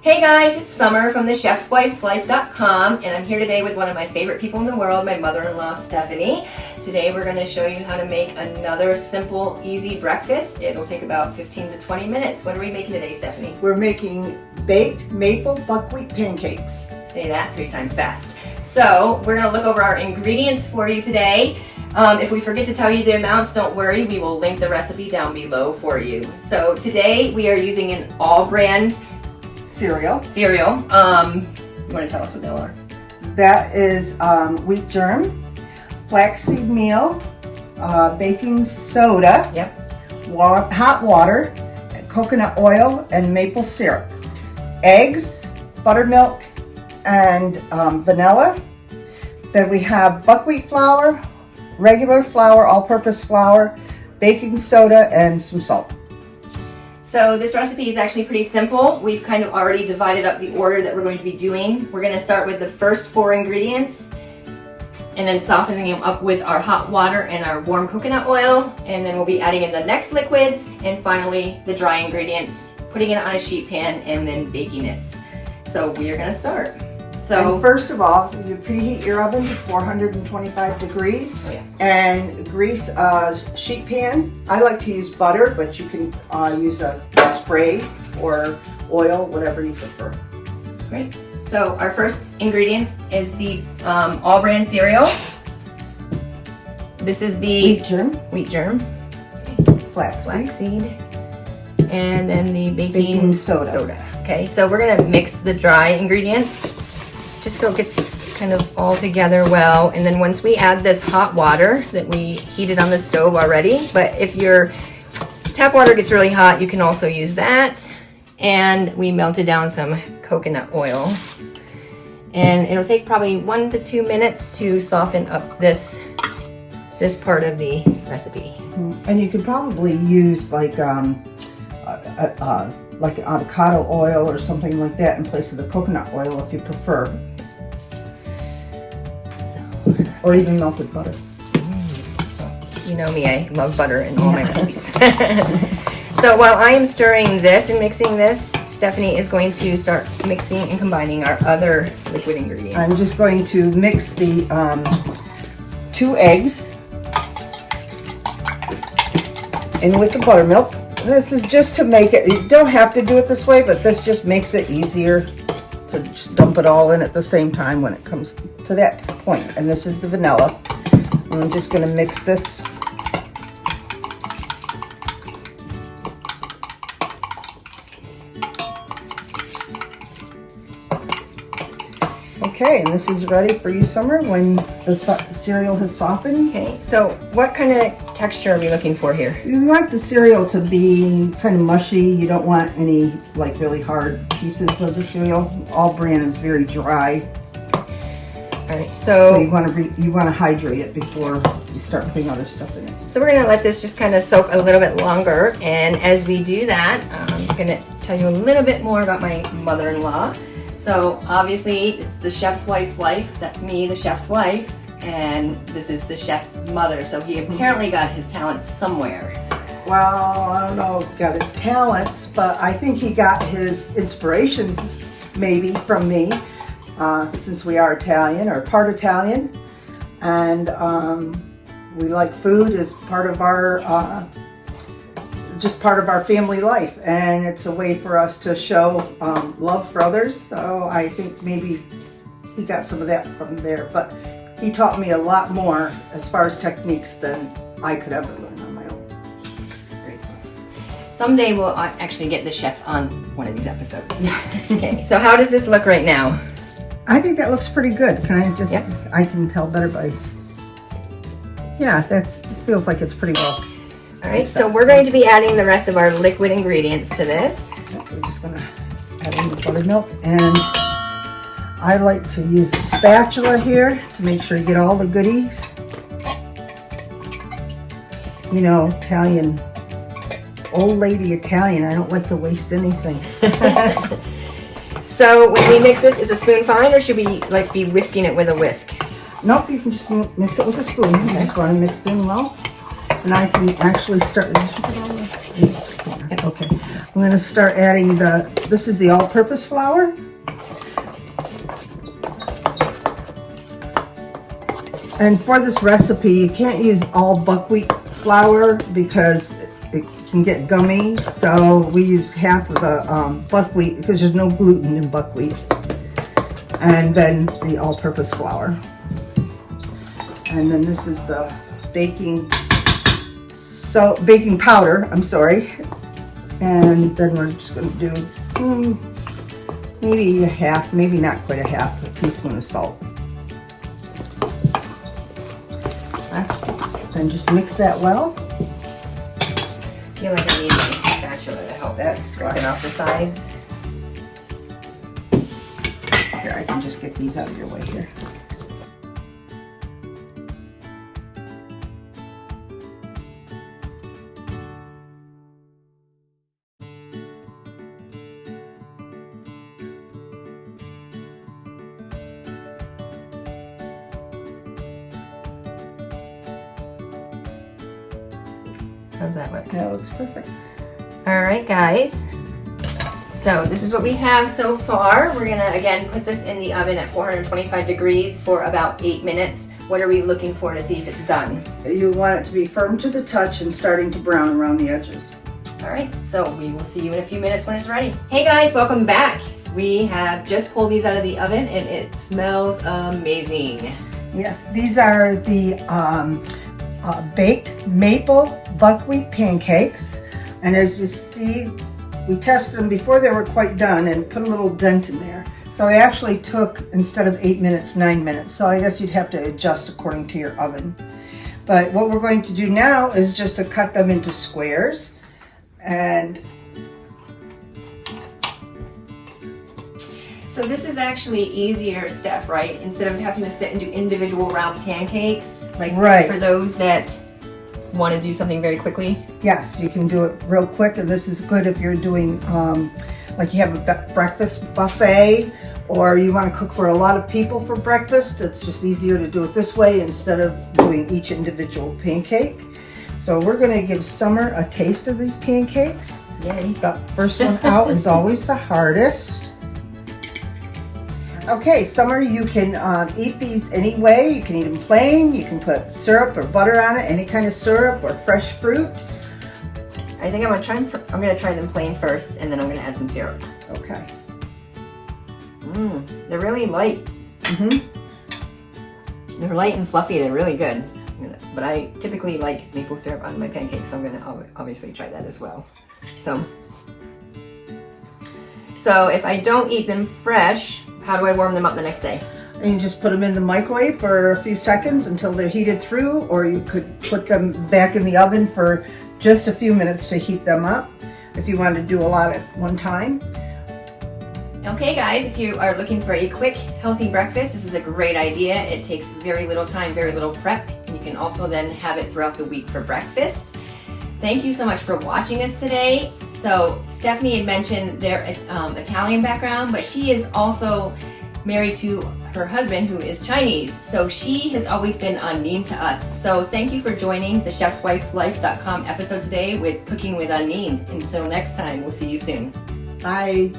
Hey guys, it's Summer from thechefswifeslife.com, and I'm here today with one of my favorite people in the world, my mother-in-law, Stephanie. Today we're going to show you how to make another simple, easy breakfast. It'll take about 15 to 20 minutes. What are we making today, Stephanie? We're making baked maple buckwheat pancakes. Say that 3 times fast. So we're going to look over our ingredients for you today. If we forget to tell you the amounts, don't worry, we will link the recipe down below for you. So today we are using an all-brand Cereal. You want to tell us what they are? That is wheat germ, flaxseed meal, baking soda, hot water, coconut oil, and maple syrup, eggs, buttermilk, and vanilla. Then we have buckwheat flour, regular flour, all-purpose flour, baking soda, and some salt. So this recipe is actually pretty simple. We've kind of already divided up the order that we're going to be doing. We're going to start with the first 4 ingredients and then softening them up with our hot water and our warm coconut oil, and then we'll be adding in the next liquids and finally the dry ingredients, putting it on a sheet pan and then baking it. So we are going to start. So first of all, you preheat your oven to 425 degrees and grease a sheet pan. I like to use butter, but you can use a spray or oil, whatever you prefer. Great. So our first ingredients is the all-brand cereal. This is the wheat germ, flaxseed, and then the baking soda. Okay, so we're gonna mix the dry ingredients just so it gets kind of all together well, and then once we add this hot water that we heated on the stove already, but if your tap water gets really hot, you can also use that. And we melted down some coconut oil, and it'll take probably 1 to 2 minutes to soften up this part of the recipe. And you could probably use like avocado oil or something like that in place of the coconut oil if you prefer. Or even melted butter. You know me, I love butter in all my recipes. So while I am stirring this and mixing this, Stephanie is going to start mixing and combining our other liquid ingredients. I'm just going to mix the 2 eggs in with the buttermilk. This is just to make it, you don't have to do it this way, but this just makes it easier to just dump it all in at the same time when it comes to that point. And this is the vanilla. I'm just going to mix this. Okay, and this is ready for you, Summer, when the cereal has softened. Okay, so what kind of texture are we looking for here? You want the cereal to be kind of mushy. You don't want any like really hard pieces of the cereal. All brand is very dry. All right, so you want to hydrate it before you start putting other stuff in it. So we're gonna let this just kind of soak a little bit longer, and as we do that, I'm gonna tell you a little bit more about my mother-in-law. So obviously it's the chef's wife's life. That's me, the chef's wife, and this is the chef's mother. So he apparently got his talents somewhere. Well, I don't know if he got his talents, but I think he got his inspirations maybe from me, since we are Italian or part Italian, and we like food as part of our just part of our family life, and it's a way for us to show love for others. So I think maybe he got some of that from there, but he taught me a lot more as far as techniques than I could ever learn on my own. Great. Someday we'll actually get the chef on one of these episodes. Okay, so how does this look right now? I think that looks pretty good. Can I just, I can tell better by, it feels like it's pretty well. All right, so we're going to be adding the rest of our liquid ingredients to this. We're just going to add in the buttermilk, and I like to use a spatula here to make sure you get all the goodies. You know, Italian, old lady Italian, I don't like to waste anything. So when we mix this, is a spoon fine, or should we like be whisking it with a whisk? Nope, you can just mix it with a spoon. You just want to mix it in well. And I can actually start. Okay. I'm going to start adding this is the all-purpose flour. And for this recipe, you can't use all buckwheat flour because it can get gummy. So we use half of the buckwheat because there's no gluten in buckwheat. And then the all-purpose flour. And then this is the baking powder, I'm sorry. And then we're just going to do maybe a half, maybe not quite a half, a teaspoon of salt. And just mix that well. I feel like I need a spatula to help scraping off the sides. Here, I can just get these out of your way here. How's that look? That looks perfect. All right, guys. So this is what we have so far. We're gonna, again, put this in the oven at 425 degrees for about 8 minutes. What are we looking for to see if it's done? You want it to be firm to the touch and starting to brown around the edges. All right, so we will see you in a few minutes when it's ready. Hey guys, welcome back. We have just pulled these out of the oven and it smells amazing. Yes, these are the baked maple buckwheat pancakes. And as you see, we tested them before they were quite done and put a little dent in there. So I actually took, instead of 8 minutes, 9 minutes. So I guess you'd have to adjust according to your oven. But what we're going to do now is just to cut them into squares. And so this is actually easier, Steph, right? Instead of having to sit and do individual round pancakes, like right. For those that want to do something very quickly. Yes, you can do it real quick, and this is good if you're doing, like you have a breakfast buffet, or you want to cook for a lot of people for breakfast. It's just easier to do it this way instead of doing each individual pancake. So we're going to give Summer a taste of these pancakes. Yay. The first one out is always the hardest. Okay, Summer, you can eat these any way. You can eat them plain. You can put syrup or butter on it, any kind of syrup or fresh fruit. I think I'm gonna try them plain first, and then I'm gonna add some syrup. Okay. They're really light. They're light and fluffy. They're really good. But I typically like maple syrup on my pancakes, so I'm gonna obviously try that as well. So if I don't eat them fresh, how do I warm them up the next day? And you just put them in the microwave for a few seconds until they're heated through, or you could put them back in the oven for just a few minutes to heat them up if you want to do a lot at one time. Okay guys, if you are looking for a quick, healthy breakfast, this is a great idea. It takes very little time, very little prep, and you can also then have it throughout the week for breakfast. Thank you so much for watching us today. So Stephanie had mentioned their Italian background, but she is also married to her husband who is Chinese. So she has always been Anign to us. So thank you for joining the chefswifeslife.com episode today with Cooking with Anign. Until next time, we'll see you soon. Bye.